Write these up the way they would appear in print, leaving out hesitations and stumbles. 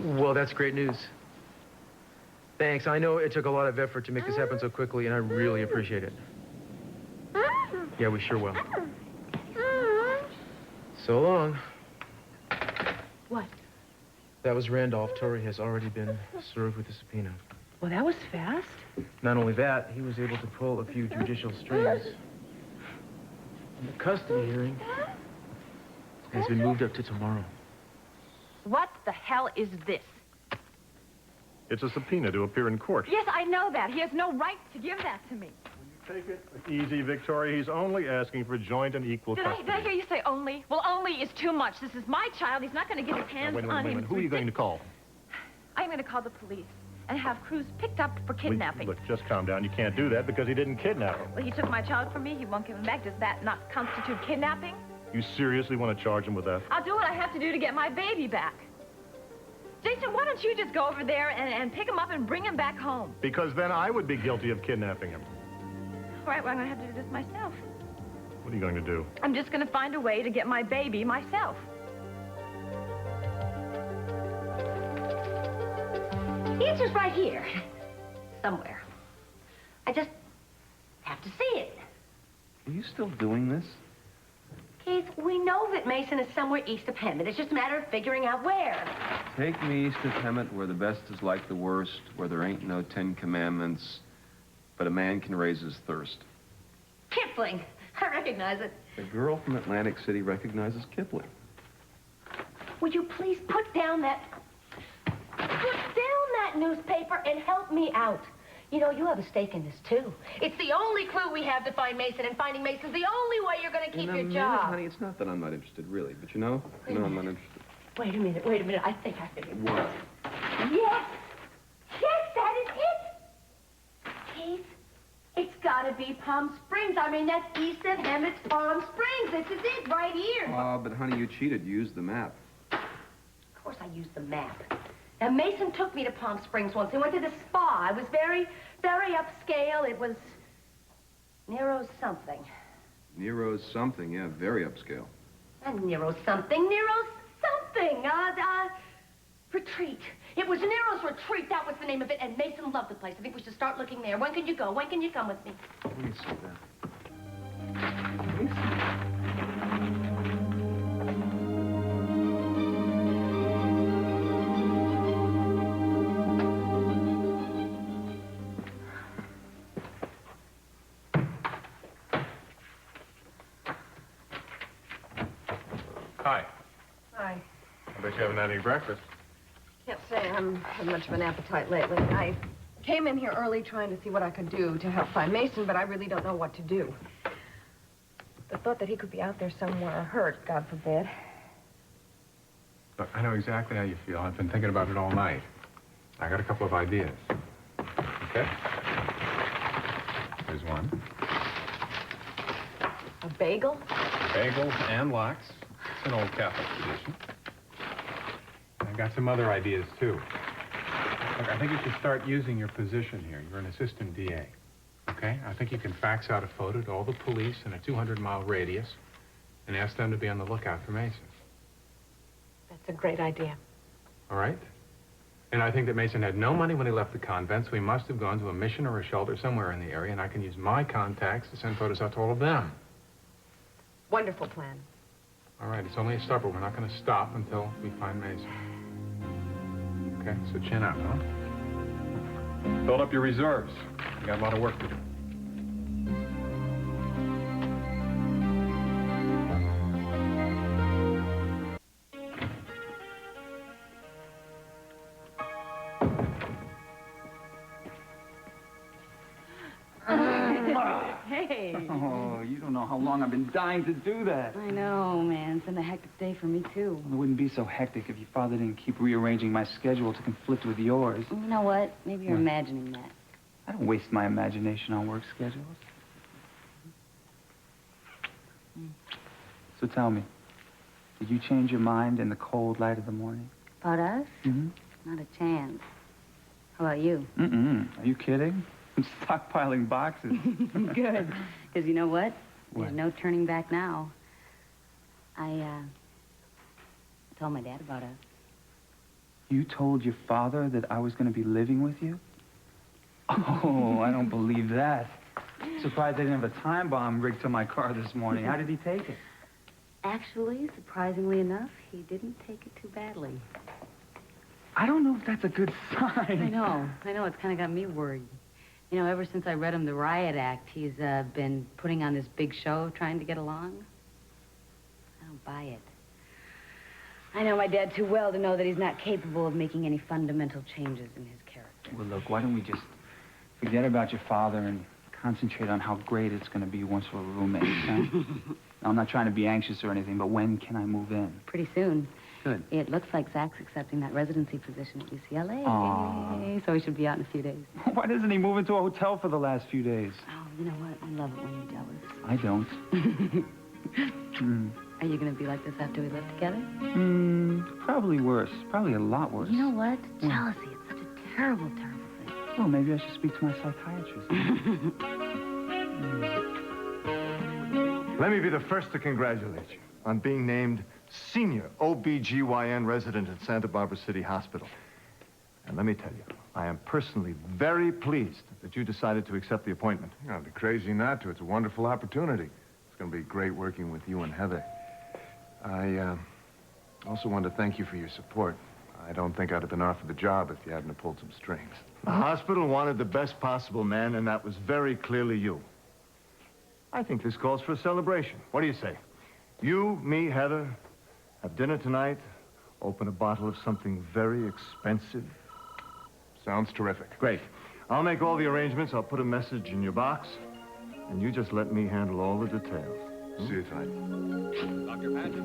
Well, that's great news. Thanks. I know it took a lot of effort to make this happen so quickly, and I really appreciate it. Yeah, we sure will. So long. What? That was Randolph. Torrey has already been served with a subpoena. Well, that was fast. Not only that, he was able to pull a few judicial strings. And the custody hearing has been moved up to tomorrow. What the hell is this? It's a subpoena to appear in court. Yes, I know that. He has no right to give that to me. Will you take it? Easy, Victoria. He's only asking for joint and equal custody. Did I hear you say only? Well, only is too much. This is my child. He's not going to get his hands on him. Who are you going to call? I'm going to call the police and have Cruz picked up for kidnapping. Look, just calm down. You can't do that because he didn't kidnap him. Well, he took my child from me. He won't give him back. Does that not constitute kidnapping? You seriously want to charge him with that? I'll do what I have to do to get my baby back. Jason, why don't you just go over there and pick him up and bring him back home? Because then I would be guilty of kidnapping him. All right, well, I'm going to have to do this myself. What are you going to do? I'm just going to find a way to get my baby myself. The answer's right here. Somewhere. I just have to see it. Are you still doing this? Keith, we know that Mason is somewhere east of Hemet. It's just a matter of figuring out where. Take me east of Hemet, where the best is like the worst, where there ain't no 10 commandments, but a man can raise his thirst. Kipling. I recognize it. The girl from Atlantic City recognizes Kipling. Would you please put down that newspaper and help me out? You know, you have a stake in this, too. It's the only clue we have to find Mason, and finding Mason's the only way you're going to keep your job. Honey, it's not that I'm not interested, really. But you know, I'm not interested. Wait a minute. I think I figured. What? Yes! Yes, that is it! Keith, it's got to be Palm Springs. I mean, that's east of Hemet's Palm Springs. This is it, right here. Oh, but honey, you cheated. You used the map. Of course I used the map. Now, Mason took me to Palm Springs once. We went to the spa. It was very, very upscale. It was Nero's something. Nero's something, yeah, very upscale. And Nero's something. Retreat. It was Nero's Retreat. That was the name of it. And Mason loved the place. I think we should start looking there. When can you go? When can you come with me? Let me see that. Let me see. Hi. Hi. I bet you haven't had any breakfast. Can't say I haven't had much of an appetite lately. I came in here early trying to see what I could do to help find Mason, but I really don't know what to do. The thought that he could be out there somewhere hurt, God forbid. Look, I know exactly how you feel. I've been thinking about it all night. I got a couple of ideas. Okay? Here's one. A bagel? Bagels and lox. It's an old Catholic tradition. I got some other ideas, too. Look, I think you should start using your position here. You're an assistant DA. Okay? I think you can fax out a photo to all the police in a 200-mile radius and ask them to be on the lookout for Mason. That's a great idea. All right? And I think that Mason had no money when he left the convent, so he must have gone to a mission or a shelter somewhere in the area, and I can use my contacts to send photos out to all of them. Wonderful plan. All right, it's only a start, but we're not going to stop until we find Mason. Okay, so chin up, huh? Build up your reserves. You got a lot of work to do. Hey. Oh, you don't know how long I've been dying to do that. I know, man. It's been a hectic day for me, too. Well, it wouldn't be so hectic if your father didn't keep rearranging my schedule to conflict with yours. You know what? Maybe you're imagining that. I don't waste my imagination on work schedules. So tell me, did you change your mind in the cold light of the morning? About us? Mm-hmm. Not a chance. How about you? Are you kidding? I'm stockpiling boxes. Good. Because you know what? What? There's no turning back now. I told my dad about us. You told your father that I was going to be living with you? Oh, I don't believe that. Surprised I didn't have a time bomb rigged to my car this morning. How did he take it? Actually, surprisingly enough, he didn't take it too badly. I don't know if that's a good sign. I know. It's kind of got me worried. You know, ever since I read him the Riot Act, he's been putting on this big show trying to get along. I don't buy it. I know my dad too well to know that he's not capable of making any fundamental changes in his character. Well, look, why don't we just forget about your father and concentrate on how great it's going to be once we're roommates, huh? I'm not trying to be anxious or anything, but when can I move in? Pretty soon. Good. It looks like Zach's accepting that residency position at UCLA. Aww. So he should be out in a few days. Why doesn't he move into a hotel for the last few days? Oh, you know what? I love it when you're jealous. I don't. Are you going to be like this after we live together? Probably worse. Probably a lot worse. You know what? Jealousy, it's such a terrible, terrible thing. Well, maybe I should speak to my psychiatrist. Let me be the first to congratulate you on being named Senior OBGYN resident at Santa Barbara City Hospital. And let me tell you, I am personally very pleased that you decided to accept the appointment. I'd be crazy not to. It's a wonderful opportunity. It's going to be great working with you and Heather. I also want to thank you for your support. I don't think I'd have been offered the job if you hadn't pulled some strings. The hospital wanted the best possible man, and that was very clearly you. I think this calls for a celebration. What do you say? You, me, Heather, have dinner tonight, open a bottle of something very expensive. Sounds terrific. Great. I'll make all the arrangements. I'll put a message in your box, and you just let me handle all the details. See you tonight. Dr. Paget?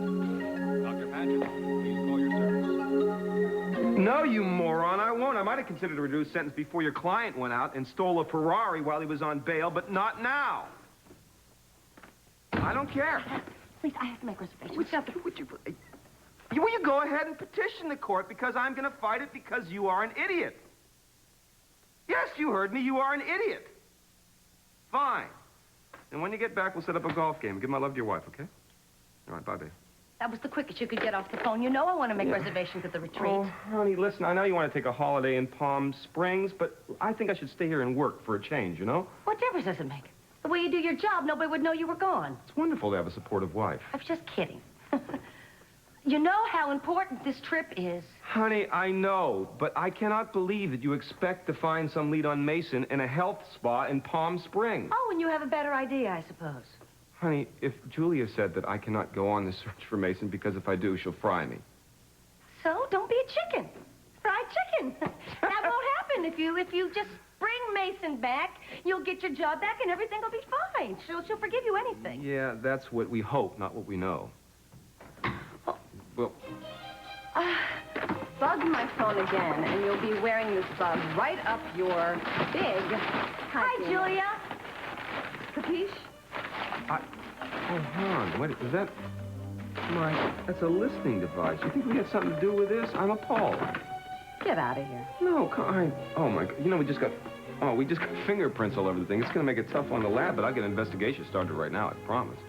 Dr. Paget, please call your service. No, you moron, I won't. I might have considered a reduced sentence before your client went out and stole a Ferrari while he was on bail, but not now. I don't care. Please, I have to make reservations. Will you go ahead and petition the court because I'm going to fight it because you are an idiot? Yes, you heard me. You are an idiot. Fine. And when you get back, we'll set up a golf game. Give my love to your wife, okay? All right, bye, babe. That was the quickest you could get off the phone. You know I want to make reservations at the retreat. Oh, honey, listen, I know you want to take a holiday in Palm Springs, but I think I should stay here and work for a change, you know? What difference does it make? The way you do your job, nobody would know you were gone. It's wonderful to have a supportive wife. I was just kidding. You know how important this trip is. Honey, I know, but I cannot believe that you expect to find some lead on Mason in a health spa in Palm Springs. Oh, and you have a better idea, I suppose. Honey, if Julia said that I cannot go on this search for Mason because if I do, she'll fry me. So, don't be a chicken. Fried chicken. That won't happen if you just bring Mason back. You'll get your job back and everything will be fine. She'll forgive you anything. Yeah, that's what we hope, not what we know. Oh. Well... Bug my phone again, and you'll be wearing this bug right up your big... Hi, Julia. Capiche? Oh, hon, wait, is that... That's a listening device. You think we had something to do with this? I'm appalled. Get out of here. No, oh, my God. You know, we just got fingerprints all over the thing. It's going to make it tough on the lab, but I'll get an investigation started right now, I promise.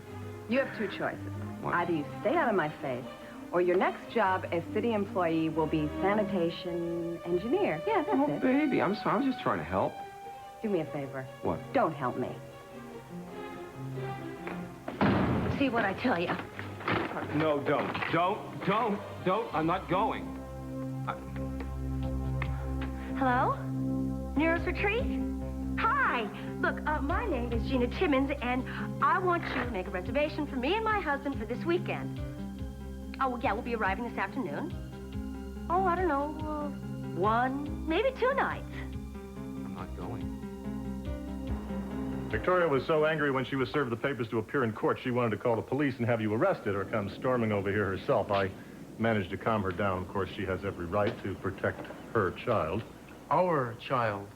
You have two choices. What? Either you stay out of my face, or your next job as city employee will be sanitation engineer. Yeah, that's it. Oh, baby, I'm sorry. I was just trying to help. Do me a favor. What? Don't help me. See what I tell you. No, don't. Don't. I'm not going. Hello? Nearest Retreat? Hi. Look, my name is Gina Timmons, and I want you to make a reservation for me and my husband for this weekend. Oh, well, yeah, we'll be arriving this afternoon. Oh, I don't know, 1, maybe 2 nights. I'm not going. Victoria was so angry when she was served the papers to appear in court, she wanted to call the police and have you arrested or come storming over here herself. I managed to calm her down. Of course, she has every right to protect her child. Our child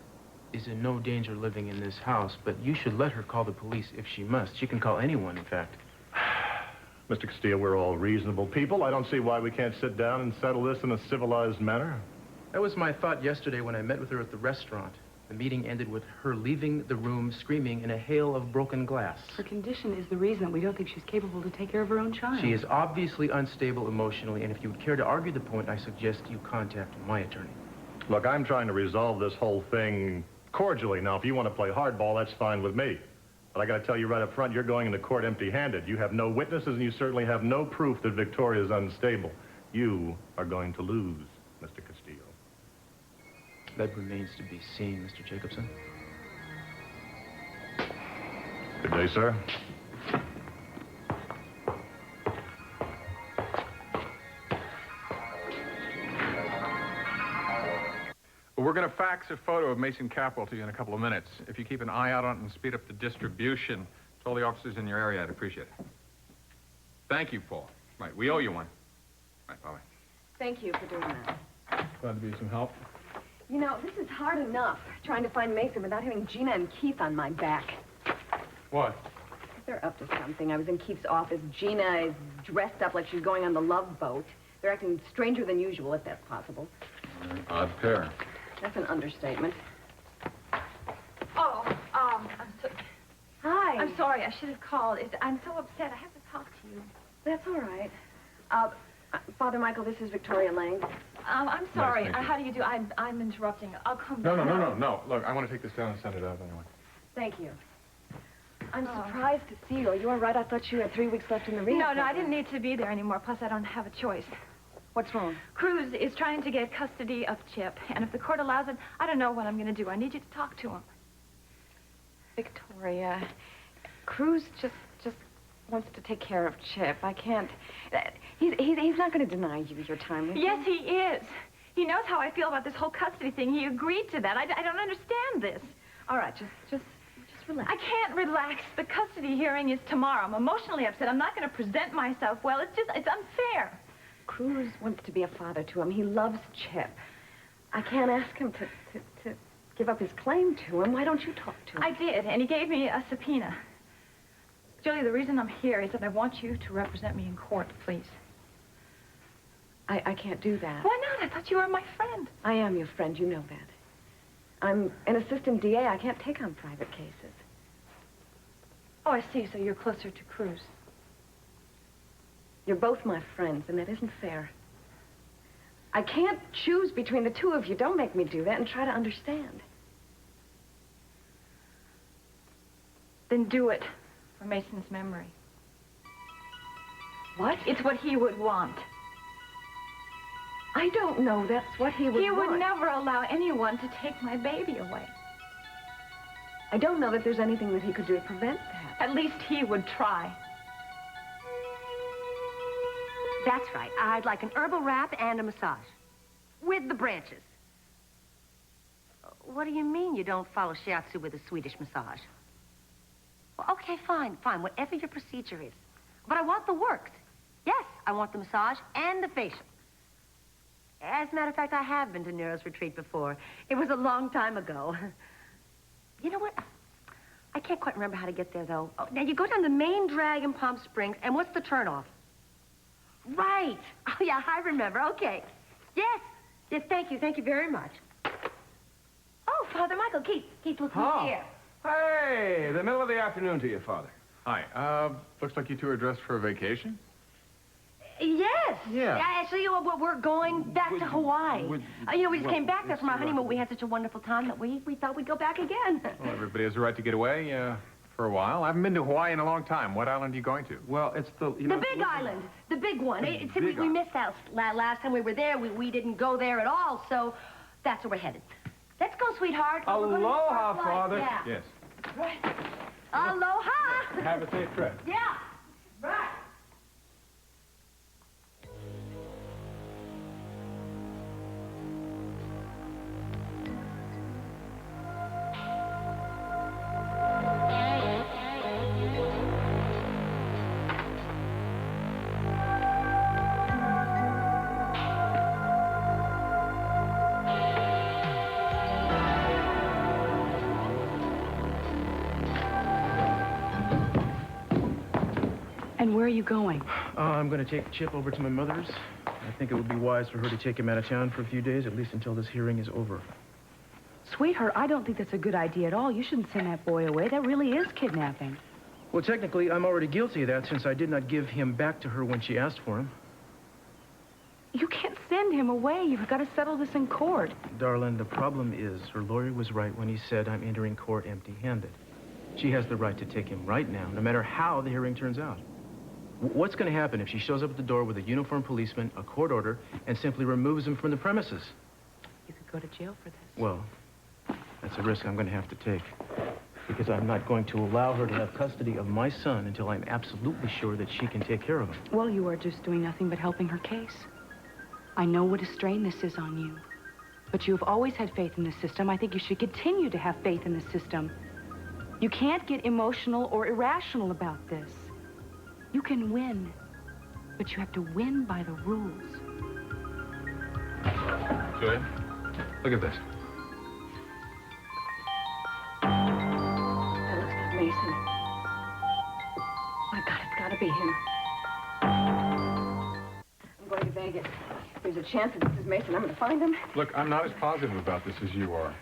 is in no danger living in this house, but you should let her call the police if she must. She can call anyone, in fact. Mr. Castillo, we're all reasonable people. I don't see why we can't sit down and settle this in a civilized manner. That was my thought yesterday when I met with her at the restaurant. The meeting ended with her leaving the room screaming in a hail of broken glass. Her condition is the reason that we don't think she's capable to take care of her own child. She is obviously unstable emotionally, and if you would care to argue the point, I suggest you contact my attorney. Look, I'm trying to resolve this whole thing cordially. Now, if you want to play hardball, that's fine with me. But I got to tell you right up front, you're going into court empty-handed. You have no witnesses, and you certainly have no proof that Victoria is unstable. You are going to lose, Mr. Castillo. That remains to be seen, Mr. Jacobson. Good day, sir. Well, we're going to fax a photo of Mason Capwell to you in a couple of minutes. If you keep an eye out on it and speed up the distribution to all the officers in your area, I'd appreciate it. Thank you, Paul. Right, we owe you one. Right, bye-bye. Thank you for doing that. Glad to be of some help. You know, this is hard enough, trying to find Mesa without having Gina and Keith on my back. What? They're up to something. I was in Keith's office. Gina is dressed up like she's going on the Love Boat. They're acting stranger than usual, if that's possible. Odd pair. That's an understatement. Oh, I'm so... Hi. I'm sorry. I should have called. I'm so upset. I have to talk to you. That's all right. Father Michael, this is Victoria Lane. I'm sorry. Nice, thank you. How do you do? I'm interrupting. I'll come No, back. no. Look, I want to take this down and send it out anyway. Thank you. I'm surprised to see you. Are you all right? I thought you had 3 weeks left in the rehab. No, I didn't need to be there anymore. Plus, I don't have a choice. What's wrong? Cruz is trying to get custody of Chip, and if the court allows it, I don't know what I'm going to do. I need you to talk to him. Victoria, Cruz just wants to take care of Chip. I can't. He's not going to deny you your time. Yes, he is. He knows how I feel about this whole custody thing. He agreed to that. I don't understand this. All right, just relax. I can't relax. The custody hearing is tomorrow. I'm emotionally upset. I'm not going to present myself well. It's unfair. Cruz wants to be a father to him. He loves Chip. I can't ask him to give up his claim to him. Why don't you talk to him? I did, and he gave me a subpoena. Julia, the reason I'm here is that I want you to represent me in court, please. I can't do that. Why not? I thought you were my friend. I am your friend. You know that. I'm an assistant DA. I can't take on private cases. Oh, I see. So you're closer to Cruz. You're both my friends, and that isn't fair. I can't choose between the two of you. Don't make me do that, and try to understand. Then do it for Mason's memory. What? It's what he would want. I don't know that's what he would want. He would never allow anyone to take my baby away. I don't know that there's anything that he could do to prevent that. At least he would try. That's right. I'd like an herbal wrap and a massage. With the branches. What do you mean you don't follow shiatsu with a Swedish massage? Well, okay, fine. Whatever your procedure is. But I want the works. Yes, I want the massage and the facial. As a matter of fact, I have been to Nero's retreat before. It was a long time ago. You know what? I can't quite remember how to get there, though. Oh, now, you go down the main drag in Palm Sprinks, and what's the turnoff? Right. Oh, yeah, I remember. Okay. Yes. Yes, thank you. Thank you very much. Oh, Father Michael. Keith, look who's here. Hey, the middle of the afternoon to you, Father. Hi. Looks like you two are dressed for a vacation. Yes. Yeah. Actually, we're going back to Hawaii. You know, we just came back there from our honeymoon. We had such a wonderful time that we thought we'd go back again. Well, everybody has a right to get away for a while. I haven't been to Hawaii in a long time. What island are you going to? Well, it's the... The big island. The big one. We missed out last time we were there. We didn't go there at all, so that's where we're headed. Let's go, sweetheart. Aloha, Father. Yeah. Yes. Right. Aloha. Have a safe trip. Yeah. Right. And where are you going? I'm going to take Chip over to my mother's. I think it would be wise for her to take him out of town for a few days, at least until this hearing is over. Sweetheart, I don't think that's a good idea at all. You shouldn't send that boy away. That really is kidnapping. Well, technically, I'm already guilty of that since I did not give him back to her when she asked for him. You can't send him away. You've got to settle this in court. Darling, the problem is her lawyer was right when he said I'm entering court empty-handed. She has the right to take him right now, no matter how the hearing turns out. What's going to happen if she shows up at the door with a uniformed policeman, a court order, and simply removes him from the premises? You could go to jail for this. Well, that's a risk I'm going to have to take. Because I'm not going to allow her to have custody of my son until I'm absolutely sure that she can take care of him. Well, you are just doing nothing but helping her case. I know what a strain this is on you. But you have always had faith in the system. I think you should continue to have faith in the system. You can't get emotional or irrational about this. You can win, but you have to win by the rules. Julia, look at this. That looks like Mason. My God, it's got to be him. I'm going to Vegas. If there's a chance that this is Mason, I'm going to find him. Look, I'm not as positive about this as you are.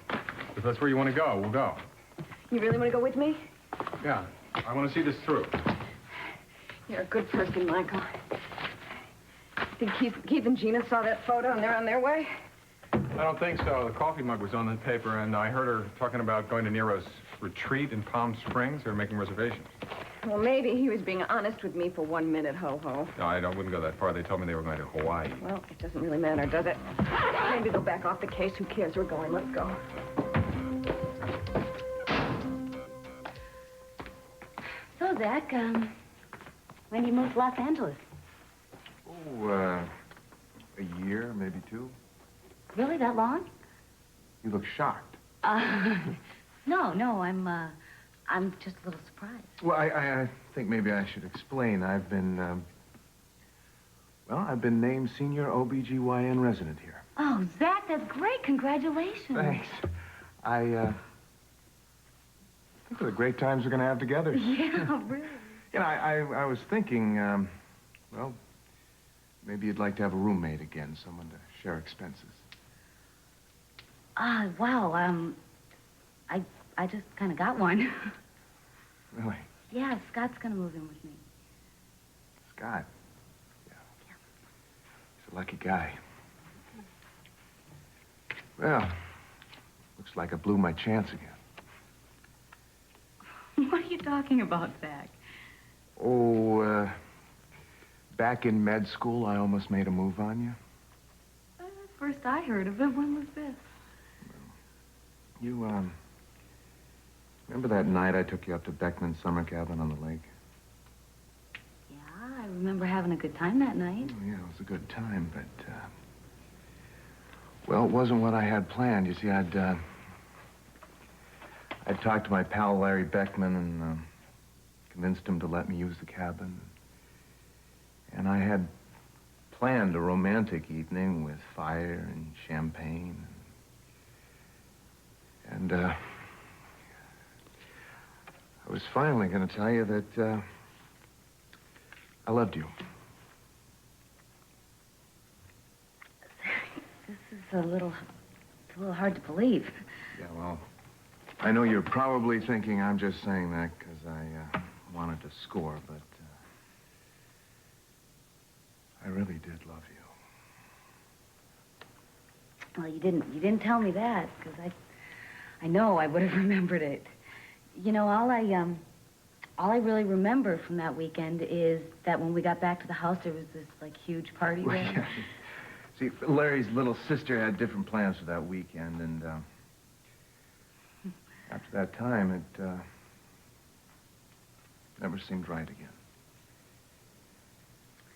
If that's where you want to go, we'll go. You really want to go with me? Yeah, I want to see this through. You're a good person, Michael. Think Keith and Gina saw that photo and they're on their way? I don't think so. The coffee mug was on the paper, and I heard her talking about going to Nero's retreat in Ppalm Springs. They were making reservations. Well, maybe he was being honest with me for 1 minute, ho-ho. No, I wouldn't go that far. They told me they were going to Hawaii. Well, it doesn't really matter, does it? Maybe they'll back off the case. Who cares? We're going. Let's go. So, Zach, when do you move to Los Angeles? Oh, a year, maybe 2. Really, that long? You look shocked. No, I'm just a little surprised. Well, I think maybe I should explain. I've been, I've been named senior OBGYN resident here. Oh, Zach, that's great. Congratulations. Thanks. I think of the great times we're going to have together. Yeah, really. You know, I was thinking, well, maybe you'd like to have a roommate again, someone to share expenses. Wow, I just kind of got one. Really? Yeah, Scott's gonna move in with me. Scott? Yeah. He's a lucky guy. Well, looks like I blew my chance again. What are you talking about, Zach? Oh, back in med school, I almost made a move on you. First I heard of it. When was this? You, remember that night I took you up to Beckman's summer cabin on the lake? Yeah, I remember having a good time that night. Oh, yeah, it was a good time, but, well, it wasn't what I had planned. You see, I'd talked to my pal Larry Beckman and, convinced him to let me use the cabin. And I had planned a romantic evening with fire and champagne. And, I was finally going to tell you that, I loved you. This is it's a little hard to believe. Yeah, well, I know you're probably thinking I'm just saying that because I, wanted to score, but, I really did love you. Well, you didn't tell me that, because I know I would have remembered it. You know, all I really remember from that weekend is that when we got back to the house, there was this, like, huge party Well, there. yeah. See, Larry's little sister had different plans for that weekend, and, after that time, it, never seemed right again.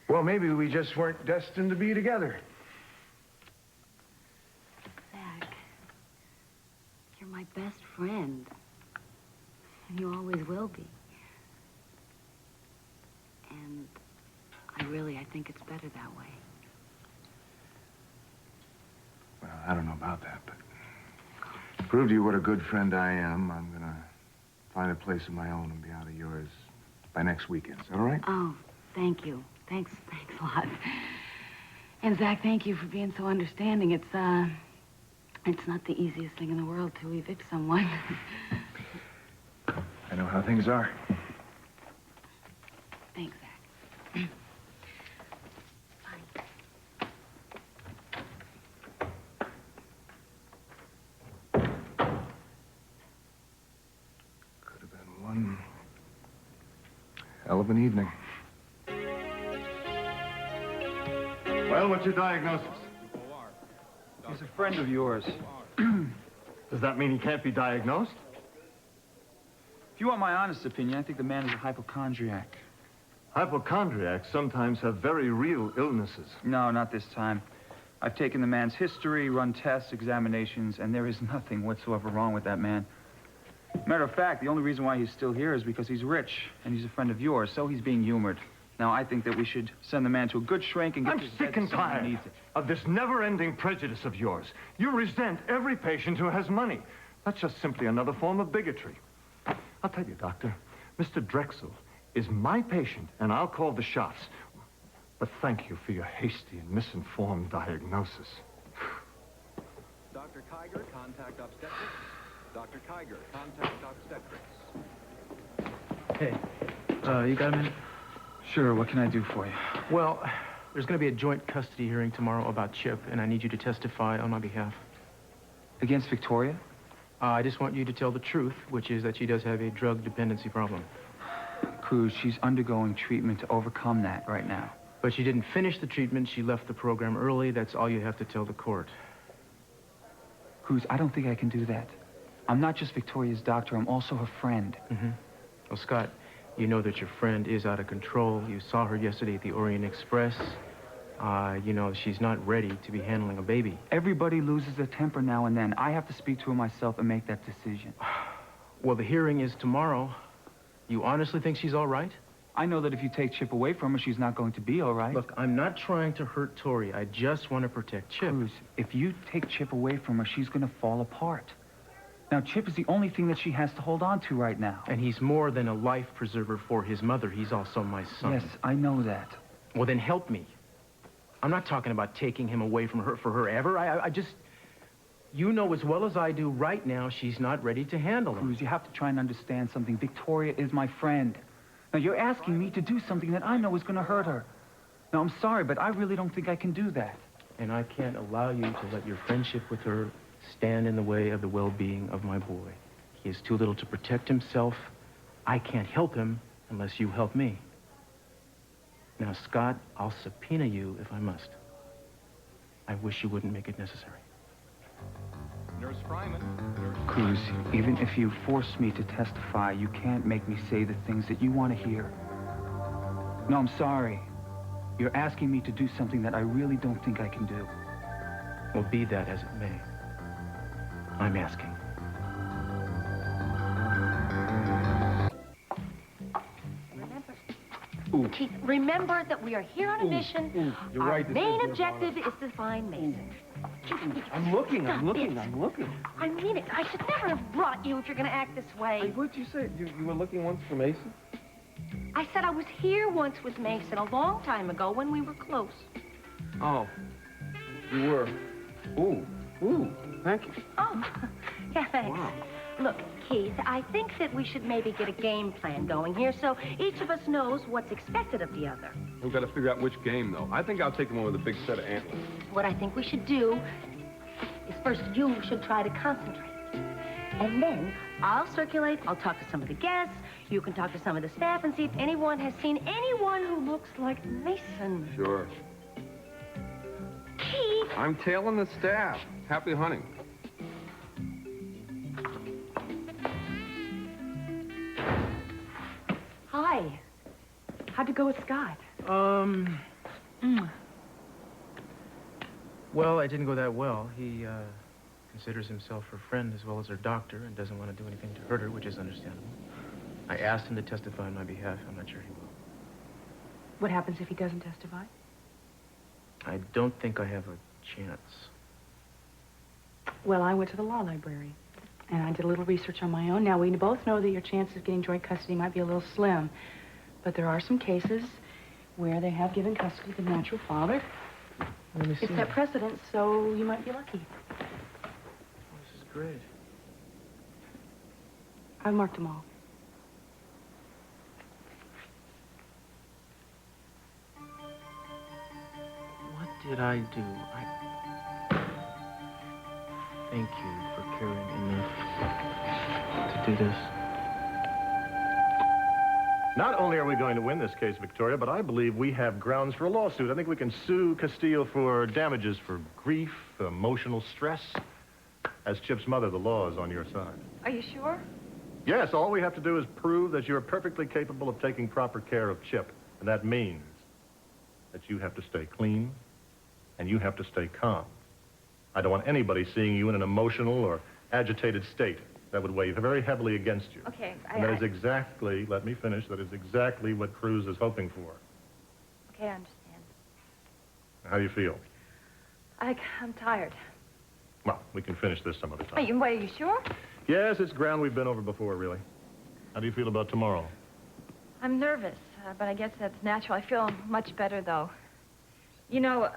Well, maybe we just weren't destined to be together. Zach, you're my best friend. And you always will be. And I think it's better that way. Well, I don't know about that, but to prove to you what a good friend I am, I'm gonna find a place of my own and be out of yours by next weekend. Is that all right? Oh, thank you. Thanks a lot. And Zach, thank you for being so understanding. It's It's not the easiest thing in the world to evict someone. I know how things are. Thanks, Zach. Could have been one hell of an evening. Well, what's your diagnosis? He's a friend of yours. Does that mean he can't be diagnosed? If you want my honest opinion, I think the man is a hypochondriac. Hypochondriacs sometimes have very real illnesses. No, not this time. I've taken the man's history, run tests, examinations, and there is nothing whatsoever wrong with that man. Matter of fact, the only reason why he's still here is because he's rich, and he's a friend of yours, so he's being humored. Now, I think that we should send the man to a good shrink and get I'm sick and tired of this never-ending prejudice of yours. You resent every patient who has money. That's just simply another form of bigotry. I'll tell you, Doctor, Mr. Drexel is my patient, and I'll call the shots. But thank you for your hasty and misinformed diagnosis. Dr. Kiger, contact obstetrics. Dr. Kiger, contact obstetrics. Hey, you got a minute? Sure, what can I do for you? Well, there's going to be a joint custody hearing tomorrow about Chip, and I need you to testify on my behalf. Against Victoria? I just want you to tell the truth, which is that she does have a drug dependency problem. Cruz, she's undergoing treatment to overcome that right now. But she didn't finish the treatment. She left the program early. That's all you have to tell the court. Cruz, I don't think I can do that. I'm not just Victoria's doctor. I'm also her friend. Mm-hmm. Well, Scott, you know that your friend is out of control. You saw her yesterday at the Orient Express. You know, she's not ready to be handling a baby. Everybody loses their temper now and then. I have to speak to her myself and make that decision. Well, the hearing is tomorrow. You honestly think she's all right? I know that if you take Chip away from her, she's not going to be all right. Look, I'm not trying to hurt Tori. I just want to protect Chip. Cruz, if you take Chip away from her, she's going to fall apart. Now, Chip is the only thing that she has to hold on to right now. And he's more than a life preserver for his mother. He's also my son. Yes, I know that. Well, then help me. I'm not talking about taking him away from her forever. I just... You know as well as I do right now, she's not ready to handle him. Cruz, you have to try and understand something. Victoria is my friend. Now, you're asking me to do something that I know is going to hurt her. Now, I'm sorry, but I really don't think I can do that. And I can't allow you to let your friendship with her stand in the way of the well-being of my boy. He is too little to protect himself. I can't help him unless you help me. Now, Scott, I'll subpoena you if I must. I wish you wouldn't make it necessary. Nurse Fryman. Cruz, even if you force me to testify, you can't make me say the things that you want to hear. No, I'm sorry. You're asking me to do something that I really don't think I can do. Well, be that as it may, I'm asking. Keith, remember that we are here on a mission. You're Our right, this main is objective is to find Mason. I'm looking. I mean it. I should never have brought you if you're going to act this way. What'd you say? You were looking once for Mason? I said I was here once with Mason a long time ago when we were close. Oh, you were. Ooh, thank you. Oh, yeah, thanks. Wow. Look, Keith, I think that we should maybe get a game plan going here so each of us knows what's expected of the other. We've got to figure out which game, though. I think I'll take the one with a big set of antlers. What I think we should do is first you should try to concentrate. And then I'll circulate, I'll talk to some of the guests, you can talk to some of the staff and see if anyone has seen anyone who looks like Mason. Sure. Keith! I'm tailing the staff. Happy hunting. Hi. How'd it go with Scott? Well, it didn't go that well. He, considers himself her friend as well as her doctor and doesn't want to do anything to hurt her, which is understandable. I asked him to testify on my behalf. I'm not sure he will. What happens if he doesn't testify? I don't think I have a chance. Well, I went to the law library, and I did a little research on my own. Now, we both know that your chances of getting joint custody might be a little slim, but there are some cases where they have given custody to the natural father. Let me see. It's that precedent, so you might be lucky. great. I've marked them all. What did I do? Thank you for caring enough to do this. Not only are we going to win this case, Victoria, but I believe we have grounds for a lawsuit. I think we can sue Castillo for damages for grief, emotional stress. As Chip's mother, the law is on your side. Are you sure? Yes, all we have to do is prove that you're perfectly capable of taking proper care of Chip. And that means that you have to stay clean and you have to stay calm. I don't want anybody seeing you in an emotional or agitated state. That would weigh very heavily against you. Okay, And that is exactly, let me finish, that is exactly what Cruz is hoping for. Okay, I understand. How do you feel? I'm tired. Well, we can finish this some other time. Are you sure? Yes, it's ground we've been over before, really. How do you feel about tomorrow? I'm nervous, but I guess that's natural. I feel much better, though. You know,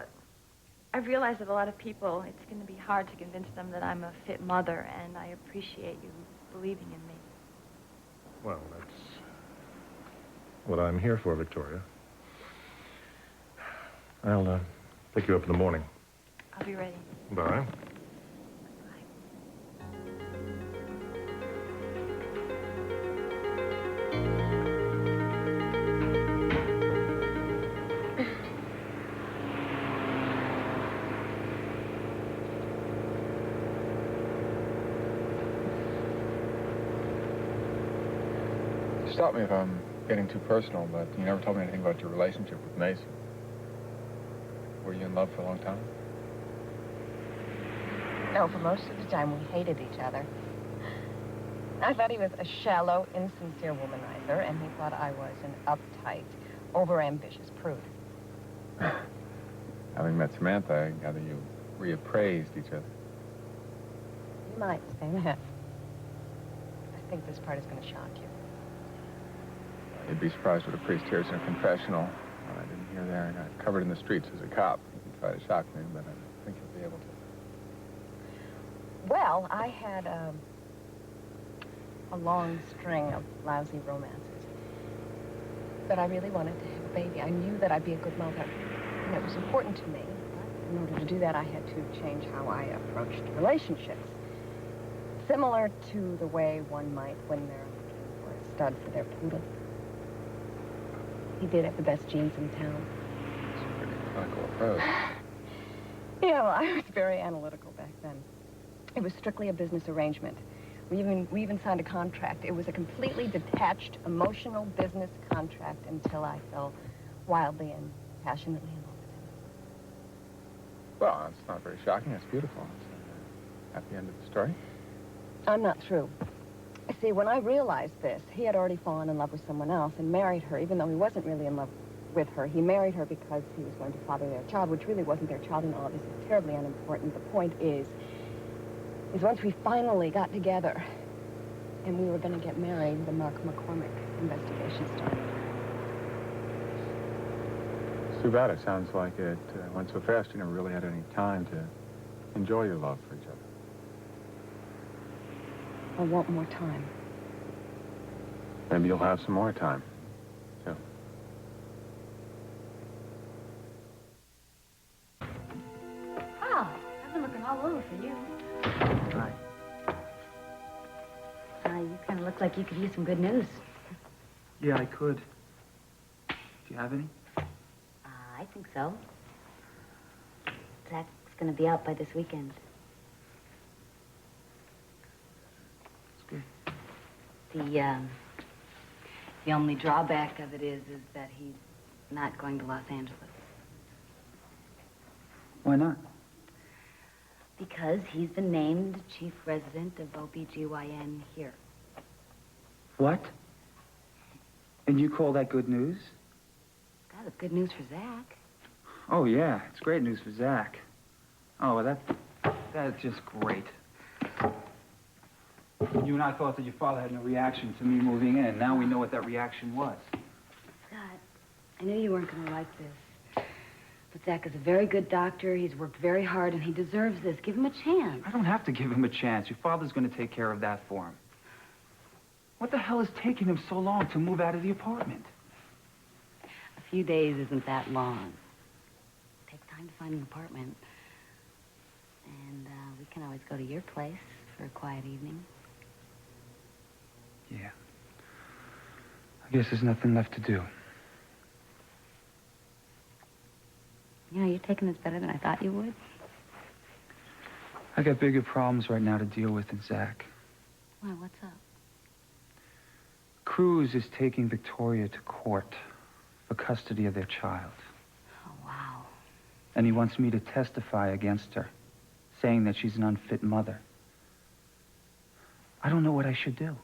I've realized that a lot of people, it's going to be hard to convince them that I'm a fit mother, and I appreciate you believing in me. Well, that's what I'm here for, Victoria. I'll pick you up in the morning. I'll be ready. Bye. Stop me if I'm getting too personal, but you never told me anything about your relationship with Mason. Were you in love for a long time? No, for most of the time we hated each other. I thought he was a shallow, insincere womanizer, and he thought I was an uptight, overambitious prude. Having met Samantha, I gather you reappraised each other. You might say that. I think this part is going to shock you. You'd be surprised what a priest hears in a confessional. What I didn't hear there, I got covered in the streets as a cop. You can try to shock me, but I don't think you'll be able to. Well, I had a long string of lousy romances. But I really wanted to have a baby. I knew that I'd be a good mother, and it was important to me. But in order to do that, I had to change how I approached relationships. Similar to the way one might when they're looking for a stud for their poodle. He did have the best genes in town. It's a pretty clinical approach. Yeah, well, I was very analytical back then. It was strictly a business arrangement. We even signed a contract. It was a completely detached, emotional business contract until I fell wildly and passionately in love with him. Well, that's not very shocking. That's beautiful. It's a happy end of the story. I'm not through. See, when I realized this, he had already fallen in love with someone else and married her, even though he wasn't really in love with her. He married her because he was going to father their child, which really wasn't their child, and all this is terribly unimportant. The point is once we finally got together and we were going to get married, the Mark McCormick investigation started. It's too bad. It sounds like it went so fast you never really had any time to enjoy your love for each other. I want more time. Maybe you'll have some more time, too. Oh, I've been looking all over for you. Hi. You kind of look like you could use some good news. Yeah, I could. Do you have any? I think so. Zach's going to be out by this weekend. The only drawback of it is that he's not going to Los Angeles. Why not? Because he's been named chief resident of OBGYN here. What? And you call that good news? God, it's good news for Zach. Oh, yeah, it's great news for Zach. Oh, well, that's just great. You and I thought that your father had no reaction to me moving in, and now we know what that reaction was. Scott, I knew you weren't going to like this. But Zach is a very good doctor. He's worked very hard, and he deserves this. Give him a chance. I don't have to give him a chance. Your father's going to take care of that for him. What the hell is taking him so long to move out of the apartment? A few days isn't that long. It takes time to find an apartment. And we can always go to your place for a quiet evening. Yeah. I guess there's nothing left to do. You know, you're taking this better than I thought you would. I got bigger problems right now to deal with than Zach. Why, what's up? Cruz is taking Victoria to court for custody of their child. Oh, wow. And he wants me to testify against her, saying that she's an unfit mother. I don't know what I should do.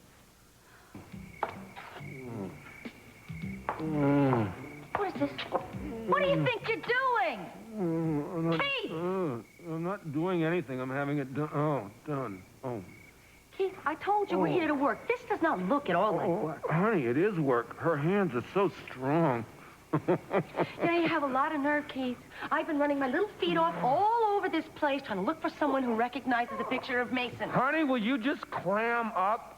What is this? What do you think you're doing? Keith! I'm not doing anything. I'm having it done. Oh, done. Oh. Keith, I told you we're here to work. This does not look at all like work. Honey, it is work. Her hands are so strong. Yeah, you have a lot of nerve, Keith. I've been running my little feet off all over this place trying to look for someone who recognizes a picture of Mason. Honey, will you just clam up?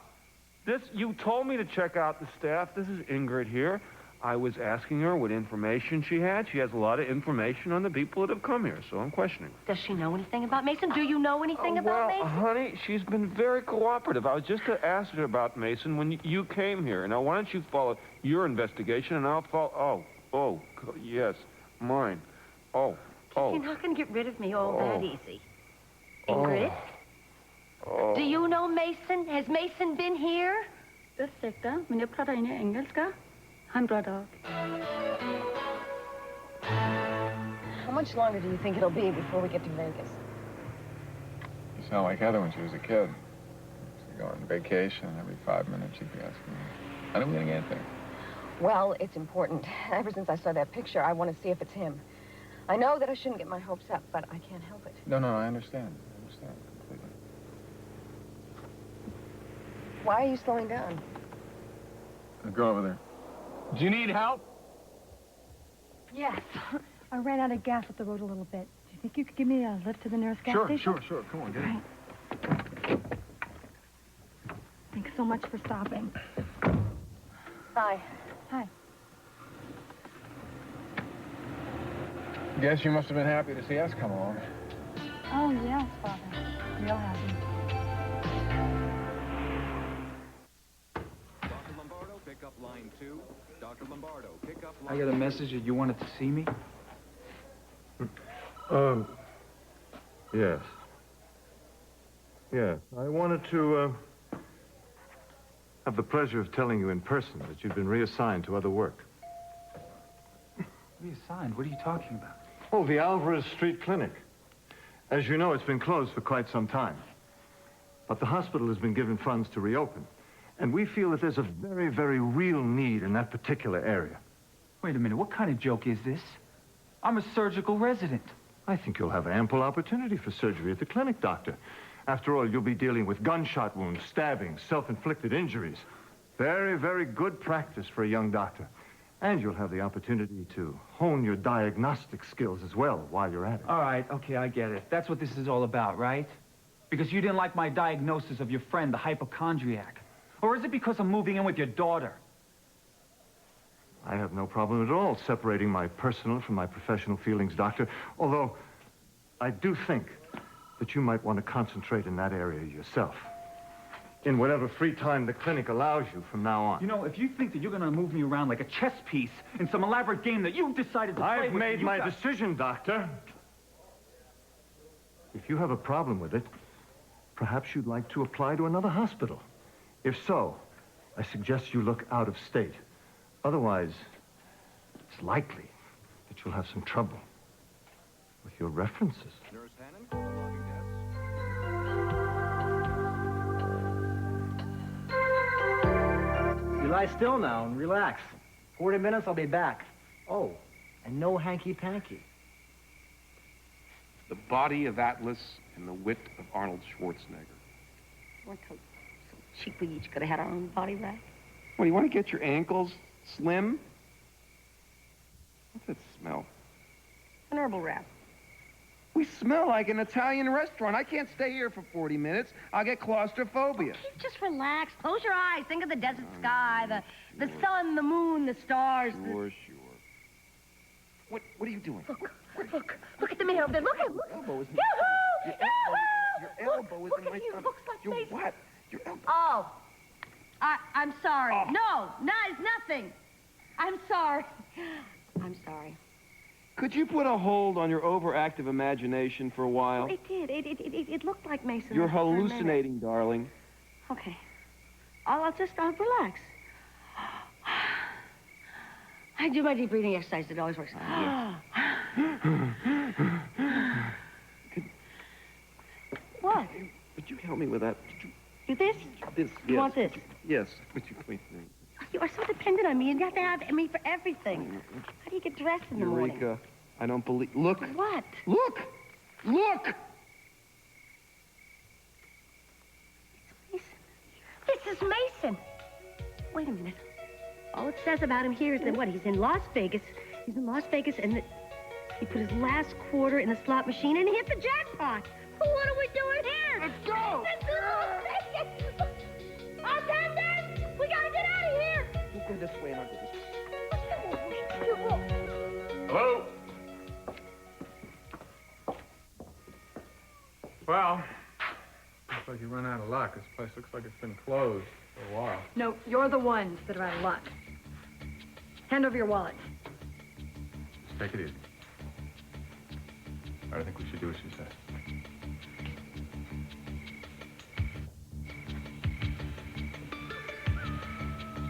You told me to check out the staff. This is Ingrid here. I was asking her what information she had. She has a lot of information on the people that have come here, so I'm questioning. Does she know anything about Mason? Do you know anything about Mason? Honey, she's been very cooperative. I was just asking her about Mason when you came here. Now, why don't you follow your investigation, and I'll follow... Oh, yes, mine. Oh. You're not going to get rid of me all that easy. Ingrid? Do you know Mason? Has Mason been here? Ursäkta, men jag pratar inte engelska. Han bra dag. How much longer do you think it'll be before we get to Vegas? You sound like Heather when she was a kid. She'd go on vacation, and every 5 minutes she'd be asking me, when are we going to get there? Well, it's important. Ever since I saw that picture, I want to see if it's him. I know that I shouldn't get my hopes up, but I can't help it. No, I understand. I understand completely. Why are you slowing down? Go over there. Do you need help? Yes. I ran out of gas up the road a little bit. Do you think you could give me a lift to the nearest gas station? Sure. Come on, get in. Thanks so much for stopping. Hi. Hi. Guess you must have been happy to see us come along. Oh, yes, Father. Real happy. Line 2, Dr. Lombardo, pick up I got a message that you wanted to see me? Yes. Yes, I wanted to, have the pleasure of telling you in person that you've been reassigned to other work. Reassigned? What are you talking about? Oh, the Alvarez Street Clinic. As you know, it's been closed for quite some time. But the hospital has been given funds to reopen. And we feel that there's a very, very real need in that particular area. Wait a minute, what kind of joke is this? I'm a surgical resident. I think you'll have ample opportunity for surgery at the clinic, Doctor. After all, you'll be dealing with gunshot wounds, stabbings, self-inflicted injuries. Very, very good practice for a young doctor. And you'll have the opportunity to hone your diagnostic skills as well while you're at it. All right, okay, I get it. That's what this is all about, right? Because you didn't like my diagnosis of your friend, the hypochondriac. Or is it because I'm moving in with your daughter? I have no problem at all separating my personal from my professional feelings, Doctor. Although, I do think that you might want to concentrate in that area yourself. In whatever free time the clinic allows you from now on. You know, if you think that you're going to move me around like a chess piece in some elaborate game that you've decided to play with... I've made my decision, Doctor. If you have a problem with it, perhaps you'd like to apply to another hospital. If so, I suggest you look out of state. Otherwise, it's likely that you'll have some trouble with your references. Nurse Hannon, You lie still now and relax. 40 minutes, I'll be back. Oh, and no hanky-panky. The body of Atlas and the wit of Arnold Schwarzenegger. What so cheap we each could have had our own body back. What, do you want to get your ankles slim? What's that smell? an herbal wrap. We smell like an Italian restaurant. I can't stay here for 40 minutes. I'll get claustrophobia. Okay, just relax. Close your eyes. Think of the desert sky, the sun, the moon, the stars. Sure. What are you doing? Look at the man over there. Look at him. Your elbow is in Your elbow is in my stomach. Looks like Your Mason. what? Your elbow. Oh. I'm sorry. Oh. No, it's nothing. I'm sorry. I'm sorry. Could you put a hold on your overactive imagination for a while? It did. It looked like Mason. You're hallucinating, darling. Okay. I'll relax. I do my deep breathing exercise. It always works. Yes. What? Would you help me with that? Do this? This, You yes. want this? Yes. Would you please? You are so dependent on me. You have to have me for everything. How do you get dressed in the morning? Eureka. I don't believe... Look. What? Look! Look! This is Mason. Wait a minute. All it says about him here is that what? He's in Las Vegas. He's in Las Vegas and that he put his last quarter in the slot machine and hit the jackpot. What are we doing here? Let's go! Let's go! Attendant! We gotta get out of here! You go this way and I'll go this way. Hello? Well, looks like you run out of luck. This place looks like it's been closed for a while. No, you're the ones that are out of luck. Hand over your wallet. Just take it easy. I think we should do what she says.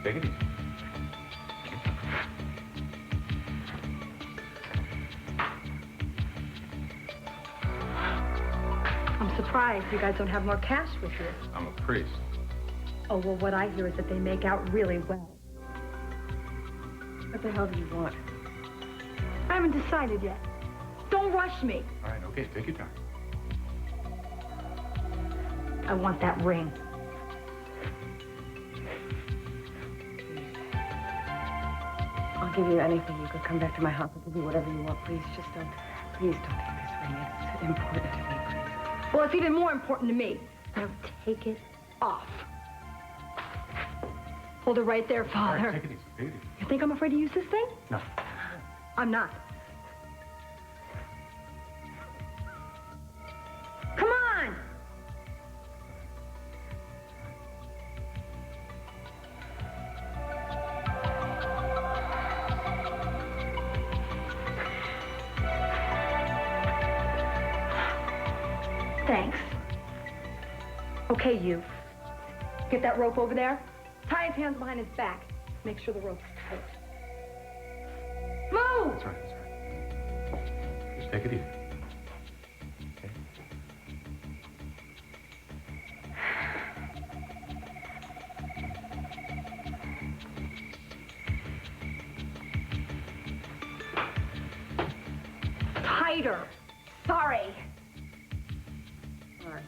Take it easy. I'm surprised you guys don't have more cash with you. I'm a priest. Oh, well, what I hear is that they make out really well. What the hell do you want? I haven't decided yet. Don't rush me. All right, okay, take your time. I want that ring. I'll give you anything. You could come back to my house. I'll give you whatever you want. Please don't take this ring. It's important to me, please. Well, it's even more important to me. Now take it off. Hold it right there, Father. All right, take it easy, take it easy. You think I'm afraid to use this thing? No. I'm not. Come on! Thanks. Okay, you. Get that rope over there. Tie his hands behind his back. Make sure the rope's tight. Move! That's right. Just take it easy. Okay? Tighter. Sorry. All right.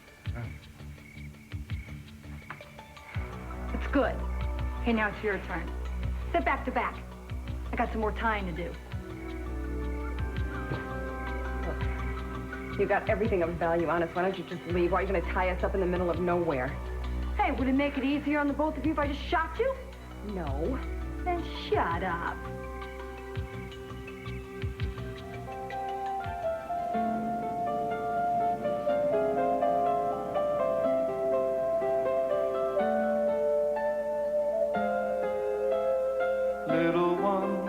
That's good. Okay, now it's your turn. Sit back to back. I got some more tying to do. You got everything of value on us. Why don't you just leave? Why are you going to tie us up in the middle of nowhere? Hey, would it make it easier on the both of you if I just shot you? No. Then shut up. Little one,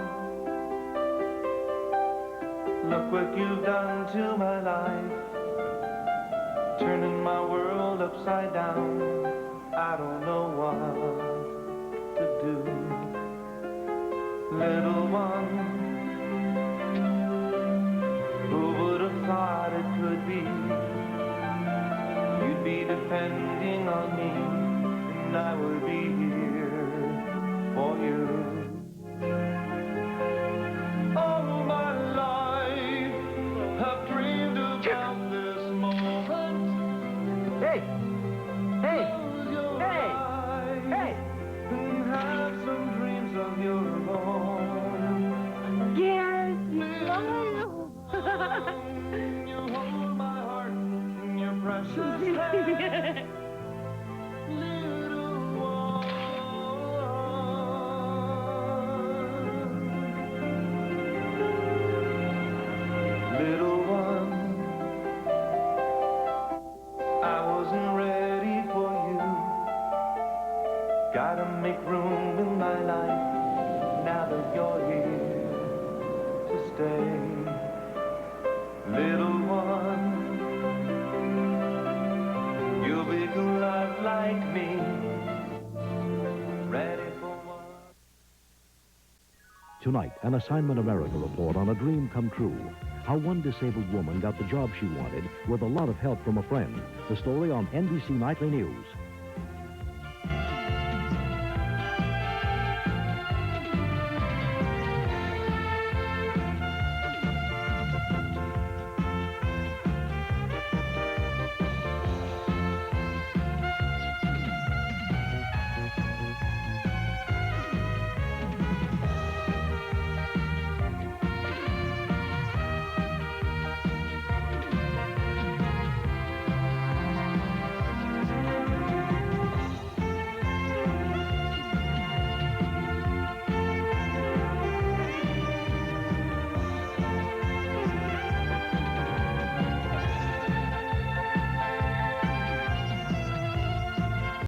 look what you've done to my life, turning my world upside down. I don't know what to do. Little one, who would have thought it could be? You'd be depending on me, and I would be here for you. All my life, I've dreamed about this moment. Hey! Hey! Hey! Hey! And have some dreams of your own. Yes, stay. Little one, you'll be a lot like me, ready for what? Tonight, an Assignment America report on a dream come true. How one disabled woman got the job she wanted with a lot of help from a friend. The story on NBC Nightly News.